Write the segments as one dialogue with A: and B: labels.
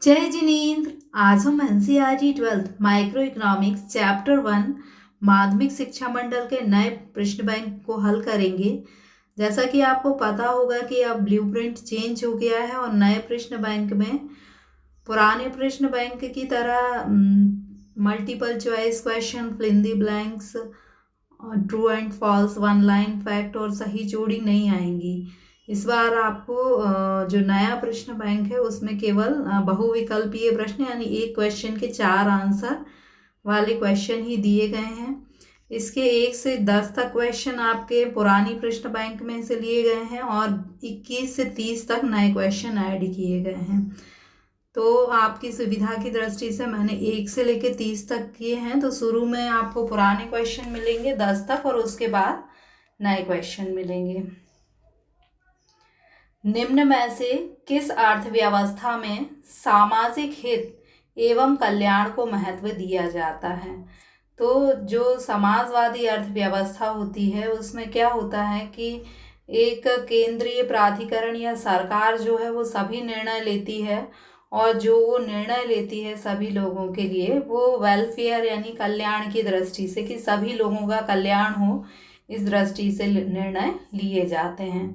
A: जय जिनेंद्र। आज हम NCERT 12th micro economics chapter 1 माध्यमिक शिक्षा मंडल के नए प्रश्न बैंक को हल करेंगे। जैसा कि आपको पता होगा कि अब ब्लूप्रिंट चेंज हो गया है और नए प्रश्न बैंक में पुराने प्रश्न बैंक की तरह multiple choice question, fill in the blanks, true and false, one line fact और सही जोड़ी नहीं आएंगी। इस बार आपको जो नया प्रश्न बैंक है उसमें केवल बहुविकल्पीय प्रश्न यानी एक क्वेश्चन के 4 आंसर वाले क्वेश्चन ही दिए गए हैं। इसके 1 से 10 तक क्वेश्चन आपके पुरानी प्रश्न बैंक में से लिए गए हैं और 21 से 30 तक नए क्वेश्चन ऐड किए गए हैं। तो आपकी सुविधा की दृष्टि से मैंने 1 से लेकर 30 तक किए हैं। तो शुरू में आपको पुराने क्वेश्चन मिलेंगे 10 तक और उसके बाद नए क्वेश्चन मिलेंगे। निम्न में से किस अर्थव्यवस्था में सामाजिक हित एवं कल्याण को महत्व दिया जाता है? तो जो समाजवादी अर्थव्यवस्था होती है उसमें क्या होता है कि एक केंद्रीय प्राधिकरण या सरकार जो है वो सभी निर्णय लेती है और जो वो निर्णय लेती है सभी लोगों के लिए वो वेलफेयर यानी कल्याण की दृष्टि से कि सभी लोगों का कल्याण हो, इस दृष्टि से निर्णय लिए जाते हैं।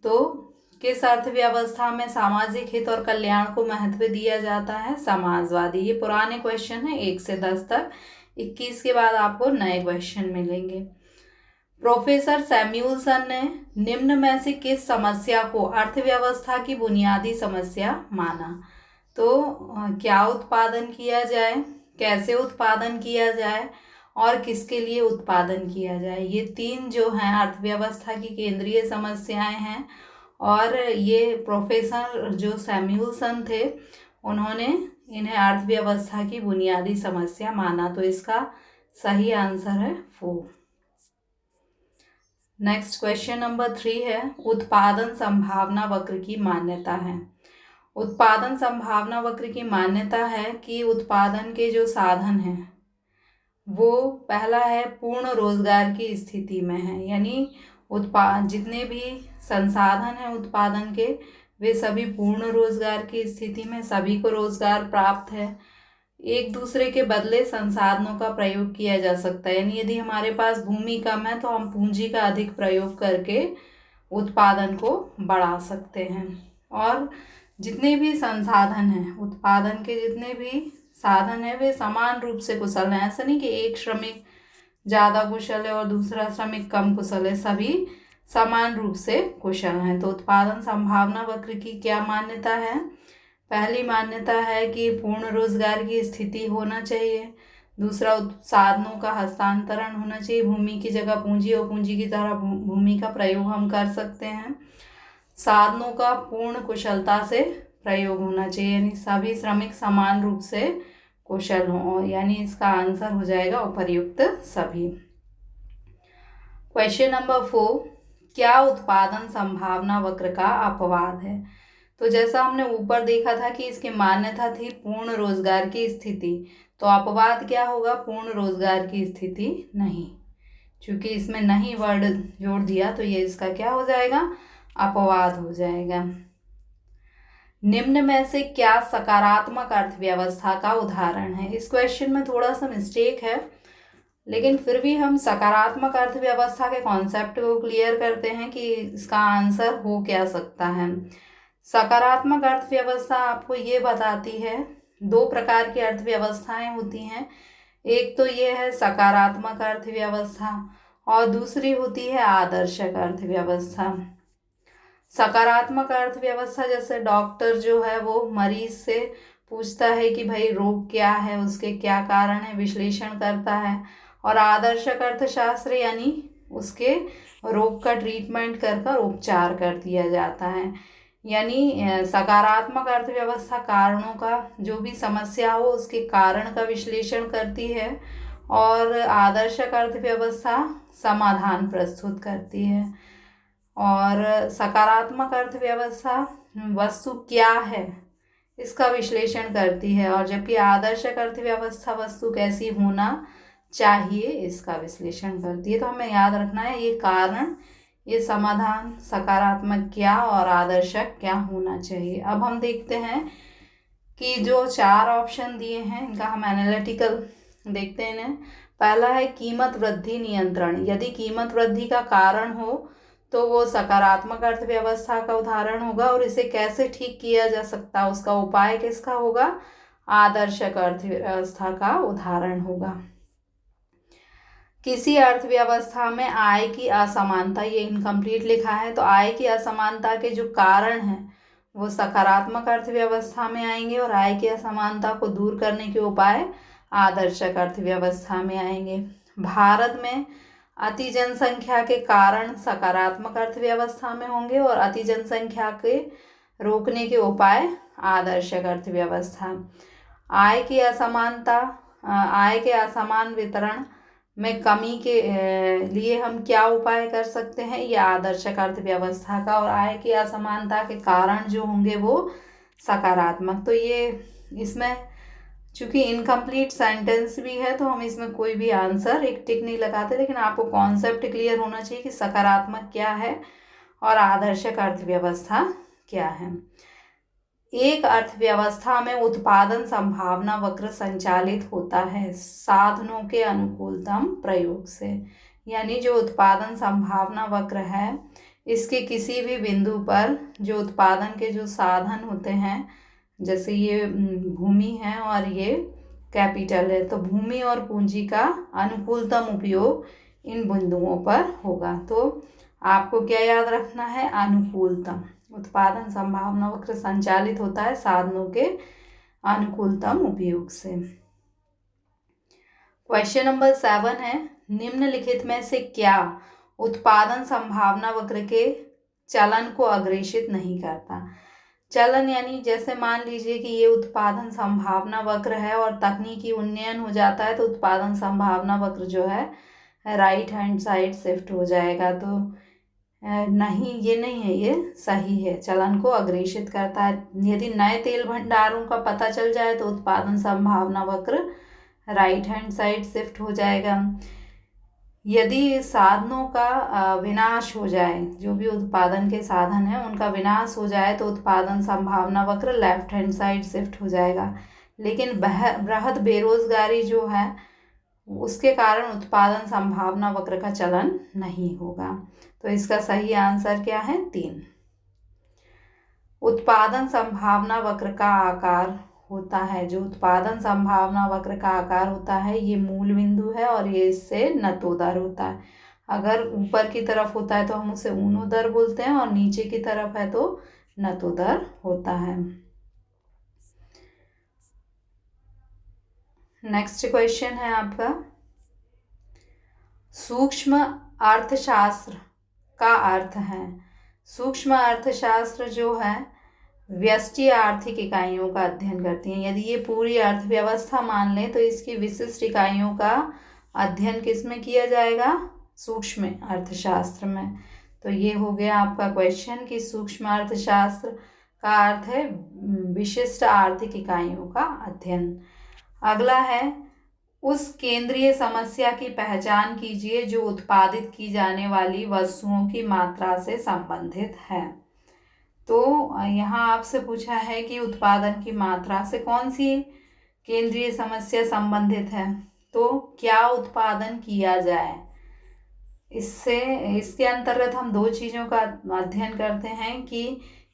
A: तो किस अर्थव्यवस्था में सामाजिक हित और कल्याण को महत्व दिया जाता है? समाजवादी। ये पुराने क्वेश्चन है 1 से 10 तक। 21 के बाद आपको नए क्वेश्चन मिलेंगे। प्रोफेसर सैम्यूल्सन ने निम्न में से किस समस्या को अर्थव्यवस्था की बुनियादी समस्या माना? तो क्या उत्पादन किया जाए, कैसे उत्पादन किया जाए और किसके लिए उत्पादन किया जाए, ये 3 जो हैं अर्थव्यवस्था की केंद्रीय समस्याएं हैं। और ये प्रोफेसर जो सैम्यूल्सन थे उन्होंने इन्हें अर्थव्यवस्था की बुनियादी समस्या माना। तो इसका सही आंसर है 4। नेक्स्ट क्वेश्चन नंबर 3 है, उत्पादन संभावना वक्र की मान्यता है। उत्पादन संभावना वक्र की मान्यता है कि उत्पादन के जो साधन हैं वो पहला है पूर्ण रोजगार की स्थिति में है, यानी जितने भी संसाधन हैं उत्पादन के वे सभी पूर्ण रोजगार की स्थिति में, सभी को रोजगार प्राप्त है। एक दूसरे के बदले संसाधनों का प्रयोग किया जा सकता है, यानी यदि हमारे पास भूमि कम है तो हम पूंजी का अधिक प्रयोग करके उत्पादन को बढ़ा सकते हैं। और जितने भी संसाधन हैं उत्पादन के, जितने भी साधन है वे समान रूप से कुशल हैं। ऐसा नहीं कि एक श्रमिक ज़्यादा कुशल है और दूसरा श्रमिक कम कुशल है, सभी समान रूप से कुशल हैं। तो उत्पादन संभावना वक्र की क्या मान्यता है? पहली मान्यता है कि पूर्ण रोजगार की स्थिति होना चाहिए। दूसरा, साधनों का हस्तांतरण होना चाहिए, भूमि की जगह पूंजी और पूंजी की तरह भूमि का प्रयोग हम कर सकते हैं। साधनों का पूर्ण कुशलता से प्रयोग होना चाहिए, यानी सभी श्रमिक समान रूप से कुशल हों, यानी इसका आंसर हो जाएगा उपर्युक्त सभी। क्वेश्चन नंबर 4, क्या उत्पादन संभावना वक्र का अपवाद है? तो जैसा हमने ऊपर देखा था कि इसकी मान्यता थी पूर्ण रोजगार की स्थिति, तो अपवाद क्या होगा? पूर्ण रोजगार की स्थिति नहीं। चूंकि इसमें नहीं वर्ड जोड़ दिया तो ये इसका क्या हो जाएगा? अपवाद हो जाएगा। निम्न में से क्या सकारात्मक अर्थव्यवस्था का उदाहरण है? इस क्वेश्चन में थोड़ा सा मिस्टेक है, लेकिन फिर भी हम सकारात्मक अर्थव्यवस्था के कॉन्सेप्ट को क्लियर करते हैं कि इसका आंसर हो क्या सकता है। सकारात्मक अर्थव्यवस्था आपको ये बताती है, 2 प्रकार की अर्थव्यवस्थाएं होती हैं। एक तो ये है सकारात्मक अर्थव्यवस्था और दूसरी होती है आदर्शक अर्थव्यवस्था। सकारात्मक अर्थव्यवस्था जैसे डॉक्टर जो है वो मरीज से पूछता है कि भाई रोग क्या है, उसके क्या कारण है, विश्लेषण करता है। और आदर्शक अर्थशास्त्र यानी उसके रोग का ट्रीटमेंट कर उपचार कर दिया जाता है। यानी सकारात्मक अर्थव्यवस्था कारणों का, जो भी समस्या हो उसके कारण का विश्लेषण करती है और आदर्शक अर्थव्यवस्था समाधान प्रस्तुत करती है। और सकारात्मक अर्थव्यवस्था वस्तु क्या है इसका विश्लेषण करती है, और जबकि आदर्शक अर्थव्यवस्था वस्तु कैसी होना चाहिए इसका विश्लेषण करती है। तो हमें याद रखना है ये कारण, ये समाधान, सकारात्मक क्या और आदर्शक क्या होना चाहिए। अब हम देखते हैं कि जो 4 ऑप्शन दिए हैं इनका हम एनालिटिकल देखते हैं इन्हें। पहला है कीमत वृद्धि नियंत्रण। यदि कीमत वृद्धि का कारण हो तो वो सकारात्मक अर्थव्यवस्था का उदाहरण होगा, और इसे कैसे ठीक किया जा सकता है, उसका उपाय किसका होगा, आदर्शक अर्थव्यवस्था का उदाहरण होगा। किसी अर्थव्यवस्था में आय की असमानता, ये इनकम्प्लीट लिखा है, तो आय की असमानता के जो कारण हैं वो सकारात्मक अर्थव्यवस्था में आएंगे, और आय की असमानता को दूर करने के उपाय आदर्शक अर्थव्यवस्था में आएंगे। भारत में अति जनसंख्या के कारण सकारात्मक अर्थव्यवस्था में होंगे, और अति जनसंख्या के रोकने के उपाय आदर्शक अर्थव्यवस्था। आय की असमानता, आय के असमान वितरण में कमी के लिए हम क्या उपाय कर सकते हैं, ये आदर्शक अर्थव्यवस्था का, और आय की असमानता के कारण जो होंगे वो सकारात्मक। तो ये इसमें चूंकि इनकम्प्लीट सेंटेंस भी है तो हम इसमें कोई भी आंसर एक टिक नहीं लगाते, लेकिन आपको कॉन्सेप्ट क्लियर होना चाहिए कि सकारात्मक क्या है और आदर्शक अर्थव्यवस्था क्या है। एक अर्थव्यवस्था में उत्पादन संभावना वक्र संचालित होता है साधनों के अनुकूलतम प्रयोग से। यानी जो उत्पादन संभावना वक्र है, इसके किसी भी बिंदु पर जो उत्पादन के जो साधन होते हैं, जैसे ये भूमि है और ये कैपिटल है, तो भूमि और पूंजी का अनुकूलतम उपयोग इन बिंदुओं पर होगा। तो आपको क्या याद रखना है, अनुकूलतम। उत्पादन संभावना वक्र संचालित होता है साधनों के अनुकूलतम उपयोग से। क्वेश्चन नंबर 7 है, निम्नलिखित में से क्या उत्पादन संभावना वक्र के चलन को अग्रेषित नहीं करता। चलन यानी जैसे मान लीजिए कि ये उत्पादन संभावना वक्र है और तकनीकी उन्नयन हो जाता है, तो उत्पादन संभावना वक्र जो है राइट हैंड साइड शिफ्ट हो जाएगा। तो नहीं, ये नहीं है, ये सही है, चलन को अग्रेषित करता है। यदि नए तेल भंडारों का पता चल जाए तो उत्पादन संभावना वक्र राइट हैंड साइड शिफ्ट हो जाएगा। यदि साधनों का विनाश हो जाए, जो भी उत्पादन के साधन हैं उनका विनाश हो जाए, तो उत्पादन संभावना वक्र लेफ्ट हैंड साइड शिफ्ट हो जाएगा। लेकिन बृहद बेरोजगारी जो है उसके कारण उत्पादन संभावना वक्र का चलन नहीं होगा। तो इसका सही आंसर क्या है, 3। उत्पादन संभावना वक्र का आकार होता है, जो उत्पादन संभावना वक्र का आकार होता है ये मूल बिंदु है और ये इससे नतोदर होता है। अगर ऊपर की तरफ होता है तो हम उसे ऊर्ध्वोदर बोलते हैं, और नीचे की तरफ है तो नतोदर होता है। नेक्स्ट क्वेश्चन है आपका, सूक्ष्म अर्थशास्त्र का अर्थ है। सूक्ष्म अर्थशास्त्र जो है व्यष्टि आर्थिक इकाइयों का अध्ययन करती हैं। यदि ये पूरी अर्थव्यवस्था मान लें तो इसकी विशिष्ट इकाइयों का अध्ययन किस में किया जाएगा, सूक्ष्म अर्थशास्त्र में। तो ये हो गया आपका क्वेश्चन कि सूक्ष्म अर्थशास्त्र का अर्थ है विशिष्ट आर्थिक इकाइयों का अध्ययन। अगला है, उस केंद्रीय समस्या की पहचान कीजिए जो उत्पादित की जाने वाली वस्तुओं की मात्रा से संबंधित है। तो यहाँ आपसे पूछा है कि उत्पादन की मात्रा से कौन सी केंद्रीय समस्या संबंधित है, तो क्या उत्पादन किया जाए। इसके अंतर्गत हम 2 चीज़ों का अध्ययन करते हैं कि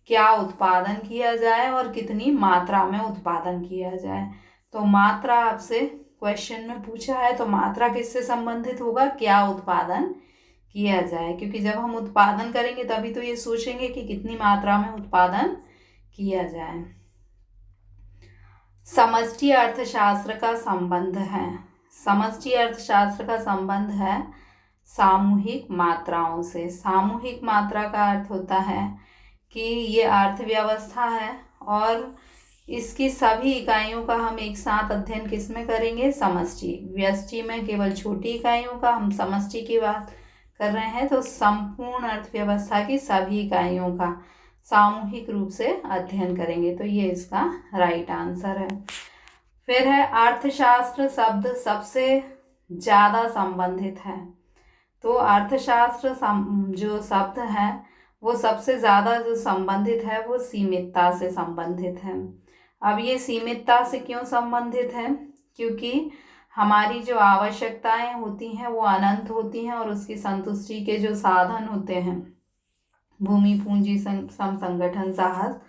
A: क्या उत्पादन किया जाए और कितनी मात्रा में उत्पादन किया जाए। तो मात्रा आपसे क्वेश्चन में पूछा है, तो मात्रा किससे संबंधित होगा, क्या उत्पादन किया जाए, क्योंकि जब हम उत्पादन करेंगे तभी तो ये सोचेंगे कि कितनी मात्रा में उत्पादन किया जाए। समष्टि अर्थशास्त्र का संबंध है, समष्टि अर्थशास्त्र का संबंध है सामूहिक मात्राओं से। सामूहिक मात्रा का अर्थ होता है कि ये अर्थव्यवस्था है और इसकी सभी इकाइयों का हम एक साथ अध्ययन किस में करेंगे, समष्टि। व्यष्टि में केवल छोटी इकाइयों का, हम समष्टि की बात कर रहे हैं तो संपूर्ण अर्थव्यवस्था की सभी इकाइयों का सामूहिक रूप से अध्ययन करेंगे। तो ये इसका राइट आंसर है। फिर है, अर्थशास्त्र शब्द सबसे ज़्यादा संबंधित है। तो अर्थशास्त्र जो शब्द है वो सबसे ज़्यादा जो संबंधित है वो सीमितता से संबंधित है। अब ये सीमितता से क्यों संबंधित है? क्योंकि हमारी जो आवश्यकताएं होती हैं वो अनंत होती हैं और उसकी संतुष्टि के जो साधन होते हैं, भूमि, पूंजी, श्रम, संगठन, साहस,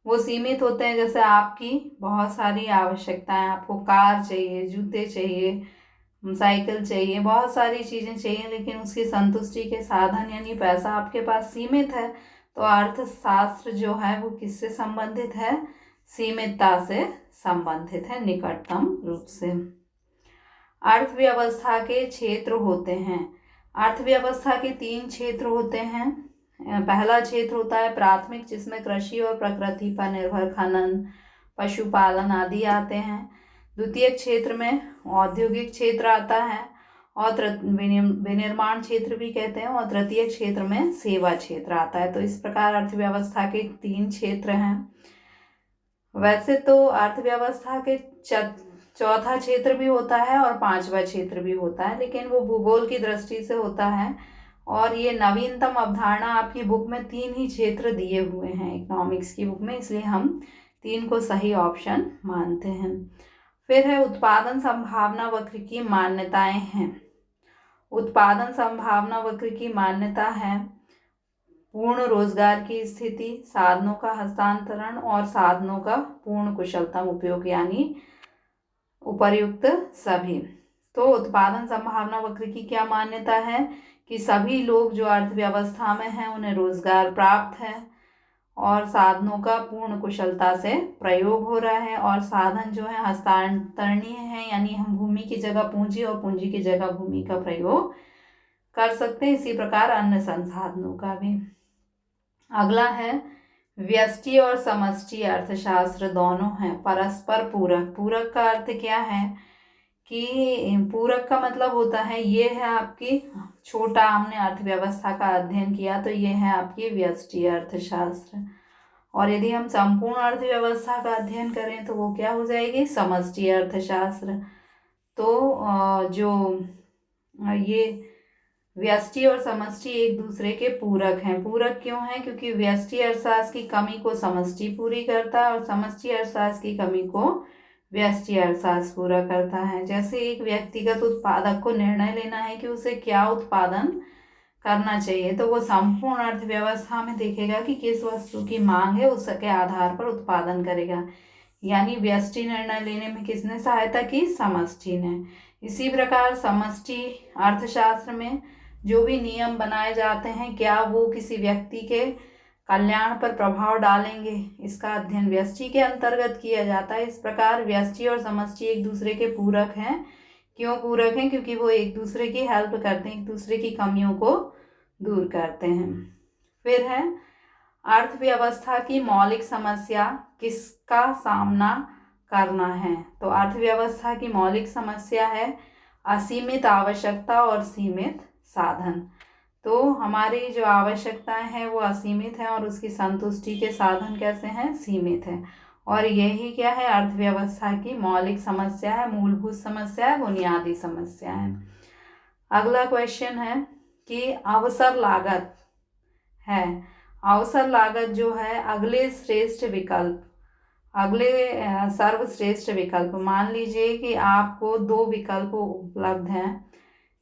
A: वो सीमित होते हैं। जैसे आपकी बहुत सारी आवश्यकताएं, आपको कार चाहिए, जूते चाहिए, साइकिल चाहिए, बहुत सारी चीज़ें चाहिए, लेकिन उसकी संतुष्टि के साधन यानी पैसा आपके पास सीमित है। तो अर्थशास्त्र जो है वो किससे संबंधित है? सीमितता से संबंधित है, निकटतम रूप से। अर्थव्यवस्था के क्षेत्र होते हैं। अर्थव्यवस्था के 3 क्षेत्र होते हैं। पहला क्षेत्र होता है प्राथमिक, जिसमें कृषि और प्रकृति पर निर्भर खनन, पशुपालन आदि आते हैं। द्वितीय क्षेत्र में औद्योगिक क्षेत्र आता है और विनिर्माण क्षेत्र भी कहते हैं, और तृतीय क्षेत्र में सेवा क्षेत्र आता है। तो इस प्रकार अर्थव्यवस्था के 3 क्षेत्र हैं। वैसे तो अर्थव्यवस्था के चौथा क्षेत्र भी होता है और 5वां क्षेत्र भी होता है, लेकिन वो भूगोल की दृष्टि से होता है। और ये नवीनतम अवधारणा आपकी बुक में 3 ही क्षेत्र दिए हुए हैं इकोनॉमिक्स की बुक में, इसलिए हम 3 को सही ऑप्शन मानते हैं। फिर है उत्पादन संभावना वक्र की मान्यताएं हैं। उत्पादन संभावना वक्र की मान्यता है पूर्ण रोजगार की स्थिति, साधनों का हस्तांतरण और साधनों का पूर्ण कुशलतम उपयोग, यानी उपर्युक्त सभी। तो उत्पादन संभावना वक्र की क्या मान्यता है कि सभी लोग जो अर्थव्यवस्था में हैं उन्हें रोजगार प्राप्त है और साधनों का पूर्ण कुशलता से प्रयोग हो रहा है, और साधन जो है हस्तांतरणीय है, यानी हम भूमि की जगह पूंजी और पूंजी की जगह भूमि का प्रयोग कर सकते हैं। इसी प्रकार अन्य संसाधनों का भी। अगला है व्यष्टि और समष्टि अर्थशास्त्र दोनों हैं परस्पर पूरक। पूरक का अर्थ क्या है कि पूरक का मतलब होता है, ये है आपकी छोटा, हमने अर्थव्यवस्था का अध्ययन किया तो ये है आपकी व्यष्टि अर्थशास्त्र, और यदि हम संपूर्ण अर्थव्यवस्था का अध्ययन करें तो वो क्या हो जाएगी? समष्टि अर्थशास्त्र। तो जो ये व्यष्टि और समष्टि एक दूसरे के पूरक हैं। पूरक क्यों है? क्योंकि व्यष्टि अर्थशास्त्र की कमी को समष्टि पूरी करता है और समष्टि अर्थशास्त्र की कमी को व्यष्टि अर्थशास्त्र पूरा करता है। जैसे एक व्यक्तिगत उत्पादक को निर्णय लेना है कि उसे क्या उत्पादन करना चाहिए, तो वो संपूर्ण अर्थव्यवस्था में देखेगा कि किस वस्तु की मांग है, उसके आधार पर उत्पादन करेगा। यानी व्यष्टि निर्णय लेने में किसने सहायता की? समष्टि ने। इसी प्रकार समष्टि अर्थशास्त्र में जो भी नियम बनाए जाते हैं, क्या वो किसी व्यक्ति के कल्याण पर प्रभाव डालेंगे, इसका अध्ययन व्यष्टि के अंतर्गत किया जाता है। इस प्रकार व्यष्टि और समष्टि एक दूसरे के पूरक हैं। क्यों पूरक हैं? क्योंकि वो एक दूसरे की हेल्प करते हैं, एक दूसरे की कमियों को दूर करते हैं। फिर है अर्थव्यवस्था की मौलिक समस्या किसका सामना करना है? तो अर्थव्यवस्था की मौलिक समस्या है असीमित आवश्यकता और सीमित साधन। तो हमारी जो आवश्यकताएं हैं वो असीमित हैं और उसकी संतुष्टि के साधन कैसे हैं? सीमित हैं। और यही क्या है? अर्थव्यवस्था की मौलिक समस्या है, मूलभूत समस्या है, बुनियादी समस्या है। अगला क्वेश्चन है कि अवसर लागत है। अवसर लागत जो है अगले सर्वश्रेष्ठ विकल्प। मान लीजिए कि आपको 2 विकल्प उपलब्ध हैं।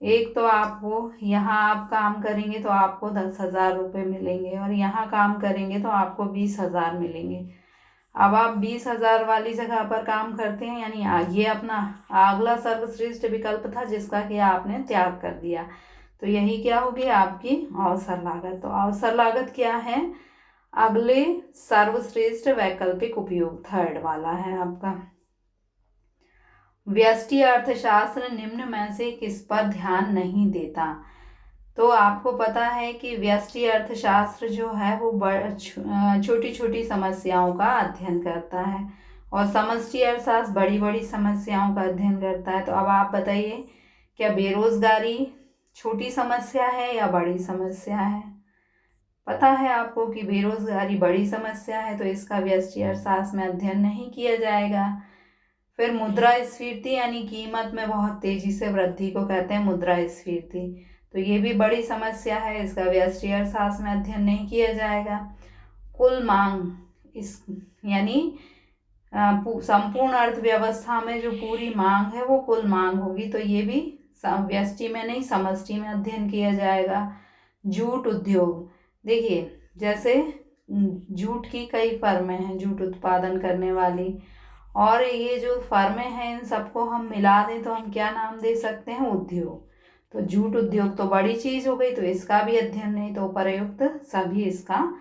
A: एक तो आपको यहाँ आप काम करेंगे तो आपको 10,000 रुपये मिलेंगे और यहाँ काम करेंगे तो आपको 20,000 मिलेंगे। अब आप 20,000 वाली जगह पर काम करते हैं, यानी ये अपना अगला सर्वश्रेष्ठ विकल्प था जिसका कि आपने त्याग कर दिया। तो यही क्या होगी? आपकी अवसर लागत। तो अवसर लागत क्या है? अगले सर्वश्रेष्ठ वैकल्पिक उपयोग, थर्ड वाला है आपका। व्यष्टि अर्थशास्त्र निम्न में से किस पर ध्यान नहीं देता? तो आपको पता है कि व्यष्टि अर्थशास्त्र जो है वो छोटी छोटी समस्याओं का अध्ययन करता है और समष्टि अर्थशास्त्र बड़ी बड़ी समस्याओं का अध्ययन करता है। तो अब आप बताइए, क्या बेरोजगारी छोटी समस्या है या बड़ी समस्या है? पता है आपको कि बेरोजगारी बड़ी समस्या है, तो इसका व्यष्टि अर्थशास्त्र में अध्ययन नहीं किया जाएगा। फिर मुद्रास्फीति यानी कीमत में बहुत तेजी से वृद्धि को कहते हैं मुद्रास्फीति, तो ये भी बड़ी समस्या है, इसका व्यष्टि अर्थशास्त्र में अध्ययन नहीं किया जाएगा। कुल मांग यानी संपूर्ण अर्थव्यवस्था में जो पूरी मांग है वो कुल मांग होगी, तो ये भी व्यष्टि में नहीं समष्टि में अध्ययन किया जाएगा। जूट उद्योग, देखिए जैसे जूट की कई फर्में हैं जूट उत्पादन करने वाली, और ये जो फर्में हैं इन सबको हम मिला दें तो हम क्या नाम दे सकते हैं, उद्योग। तो जूट उद्योग तो बड़ी चीज हो गई, तो इसका भी अध्ययन नहीं, तो प्रयुक्त सभी इसका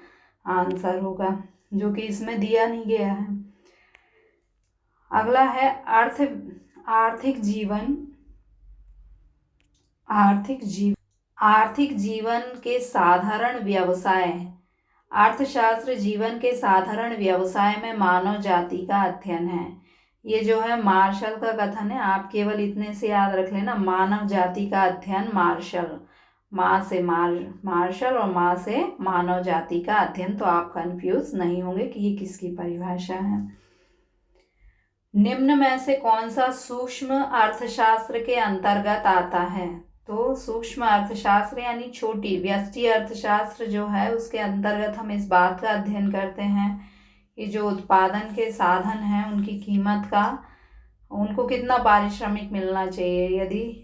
A: आंसर होगा, जो कि इसमें दिया नहीं गया है। अगला है आर्थिक जीवन के साधारण व्यवसाय। अर्थशास्त्र जीवन के साधारण व्यवसाय में मानव जाति का अध्ययन है। ये जो है मार्शल का कथन है, आप केवल इतने से याद रख लेना, मानव जाति का अध्ययन मार्शल, माँ से मार्शल और माँ से मानव जाति का अध्ययन, तो आप कंफ्यूज नहीं होंगे कि ये किसकी परिभाषा है। निम्न में से कौन सा सूक्ष्म अर्थशास्त्र के अंतर्गत आता है, तो सूक्ष्म अर्थशास्त्र यानी छोटी व्यष्टि अर्थशास्त्र जो है उसके अंतर्गत हम इस बात का अध्ययन करते हैं कि जो उत्पादन के साधन हैं उनकी कीमत का, उनको कितना पारिश्रमिक मिलना चाहिए, यदि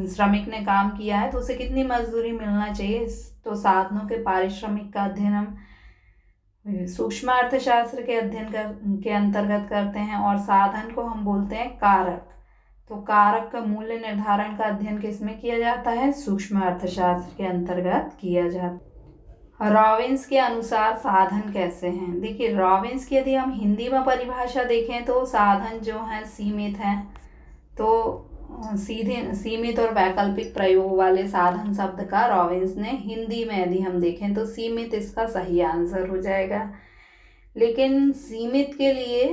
A: श्रमिक ने काम किया है तो उसे कितनी मजदूरी मिलना चाहिए, तो साधनों के पारिश्रमिक का अध्ययन हम सूक्ष्म अर्थशास्त्र के अध्ययन के अंतर्गत करते हैं। और साधन को हम बोलते हैं कारक, तो कारक का मूल्य निर्धारण का अध्ययन किसमें किया जाता है, सूक्ष्म अर्थशास्त्र के अंतर्गत किया जाता है। रॉबिन्स के अनुसार साधन कैसे हैं, देखिए रॉबिन्स की यदि हम हिंदी में परिभाषा देखें तो साधन जो है सीमित हैं, तो सीधे सीमित और वैकल्पिक प्रयोग वाले साधन शब्द का रॉबिन्स ने हिंदी में यदि हम देखें तो सीमित इसका सही आंसर हो जाएगा। लेकिन सीमित के लिए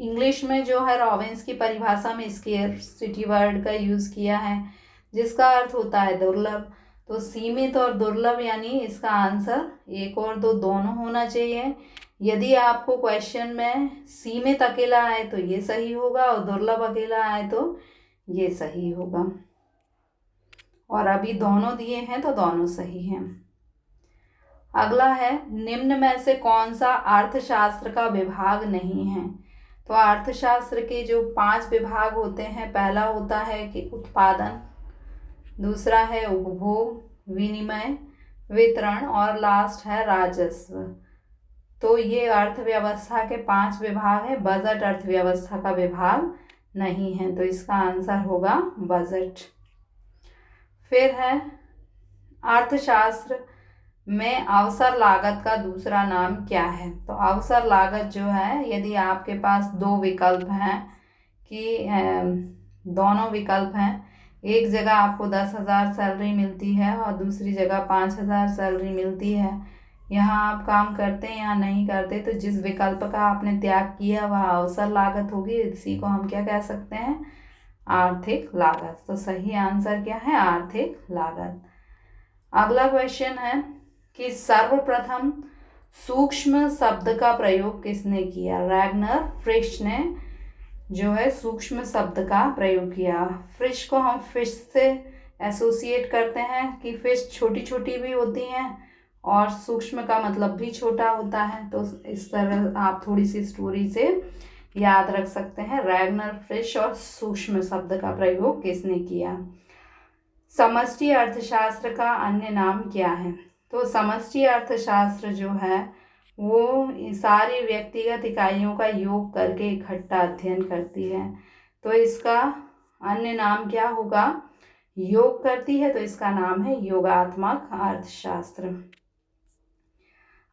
A: इंग्लिश में जो है रॉबिन्स की परिभाषा में स्केर्सिटी वर्ड का यूज़ किया है, जिसका अर्थ होता है दुर्लभ। तो सीमित और दुर्लभ यानी इसका आंसर 1 और 2 दोनों होना चाहिए। यदि आपको क्वेश्चन में सीमित अकेला आए तो ये सही होगा, और दुर्लभ अकेला आए तो ये सही होगा, और अभी दोनों दिए हैं तो दोनों सही हैं। अगला है निम्न में से कौन सा अर्थशास्त्र का विभाग नहीं है, तो अर्थशास्त्र के जो 5 विभाग होते हैं, पहला होता है कि उत्पादन, दूसरा है उपभोग, विनिमय, वितरण, और लास्ट है राजस्व। तो ये अर्थव्यवस्था के 5 विभाग है, बजट अर्थव्यवस्था का विभाग नहीं है, तो इसका आंसर होगा बजट। फिर है अर्थशास्त्र में अवसर लागत का दूसरा नाम क्या है, तो अवसर लागत जो है, यदि आपके पास 2 विकल्प हैं कि दोनों विकल्प हैं, एक जगह आपको 10,000 सैलरी मिलती है और दूसरी जगह 5,000 सैलरी मिलती है, यहाँ आप काम करते हैं या नहीं करते, तो जिस विकल्प का आपने त्याग किया वह अवसर लागत होगी, इसी को हम क्या कह सकते हैं, आर्थिक लागत। तो सही आंसर क्या है, आर्थिक लागत। अगला क्वेश्चन है कि सर्वप्रथम सूक्ष्म शब्द का प्रयोग किसने किया, रैगनर फ्रिश ने जो है सूक्ष्म शब्द का प्रयोग किया। फ्रिश को हम फिश से एसोसिएट करते हैं कि फिश छोटी छोटी भी होती हैं और सूक्ष्म का मतलब भी छोटा होता है, तो इस तरह आप थोड़ी सी स्टोरी से याद रख सकते हैं। रैगनर फ्रिश और सूक्ष्म शब्द का प्रयोग किसने किया। समष्टि अर्थशास्त्र का अन्य नाम क्या है, तो समष्टि अर्थशास्त्र जो है वो सारी व्यक्तिगत इकाइयों का योग करके इकट्ठा अध्ययन करती है, तो इसका अन्य नाम क्या होगा, योग करती है, तो इसका नाम है योगात्मक अर्थशास्त्र।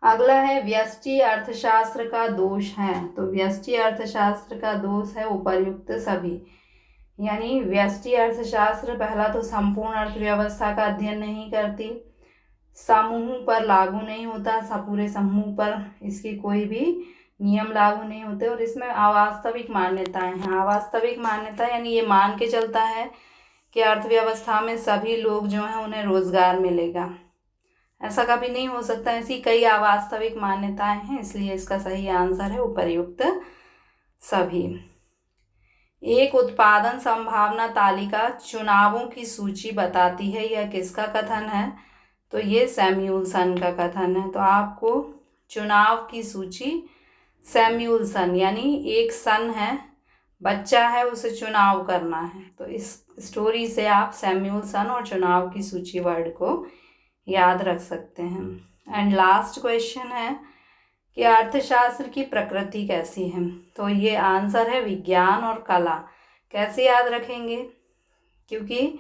A: अगला है व्यष्टि अर्थशास्त्र का दोष है, तो व्यष्टि अर्थशास्त्र का दोष है उपर्युक्त सभी, यानी व्यष्टि अर्थशास्त्र पहला तो संपूर्ण अर्थव्यवस्था का अध्ययन नहीं करती, समूह पर लागू नहीं होता, पूरे समूह पर इसकी कोई भी नियम लागू नहीं होते, और इसमें अवास्तविक मान्यताएं हैं। अवास्तविक मान्यता यानी ये मान के चलता है कि अर्थव्यवस्था में सभी लोग जो हैं उन्हें रोजगार मिलेगा, ऐसा कभी नहीं हो सकता। ऐसी कई अवास्तविक मान्यताएं हैं, इसलिए इसका सही आंसर है उपर्युक्त सभी। एक उत्पादन संभावना तालिका चुनावों की सूची बताती है, यह किसका कथन है, तो ये सैमुअल्सन का कथन है। तो आपको चुनाव की सूची सैम्यूल्सन यानी एक सन है, बच्चा है, उसे चुनाव करना है। तो इस स्टोरी से आप सैम्यूल्सन और चुनाव की सूची वर्ड को याद रख सकते हैं। एंड लास्ट क्वेश्चन है कि अर्थशास्त्र की प्रकृति कैसी है। तो ये आंसर है विज्ञान और कला। कैसे याद रखेंगे? क्योंकि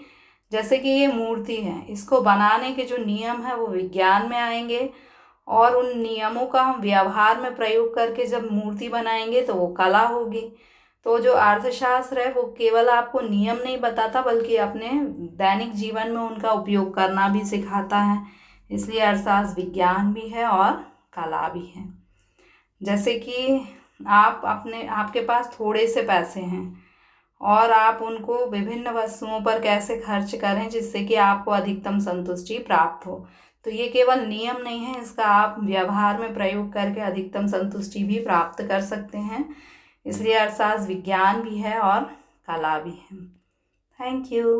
A: जैसे कि ये मूर्ति है, इसको बनाने के जो नियम है वो विज्ञान में आएंगे, और उन नियमों का हम व्यवहार में प्रयोग करके जब मूर्ति बनाएंगे तो वो कला होगी। तो जो अर्थशास्त्र है वो केवल आपको नियम नहीं बताता, बल्कि अपने दैनिक जीवन में उनका उपयोग करना भी सिखाता है। इसलिए अर्थशास्त्र विज्ञान भी है और कला भी है। जैसे कि आपके पास थोड़े से पैसे हैं और आप उनको विभिन्न वस्तुओं पर कैसे खर्च करें जिससे कि आपको अधिकतम संतुष्टि प्राप्त हो। तो ये केवल नियम नहीं है, इसका आप व्यवहार में प्रयोग करके अधिकतम संतुष्टि भी प्राप्त कर सकते हैं। इसलिए अर्थशास्त्र विज्ञान भी है और कला भी है। Thank you.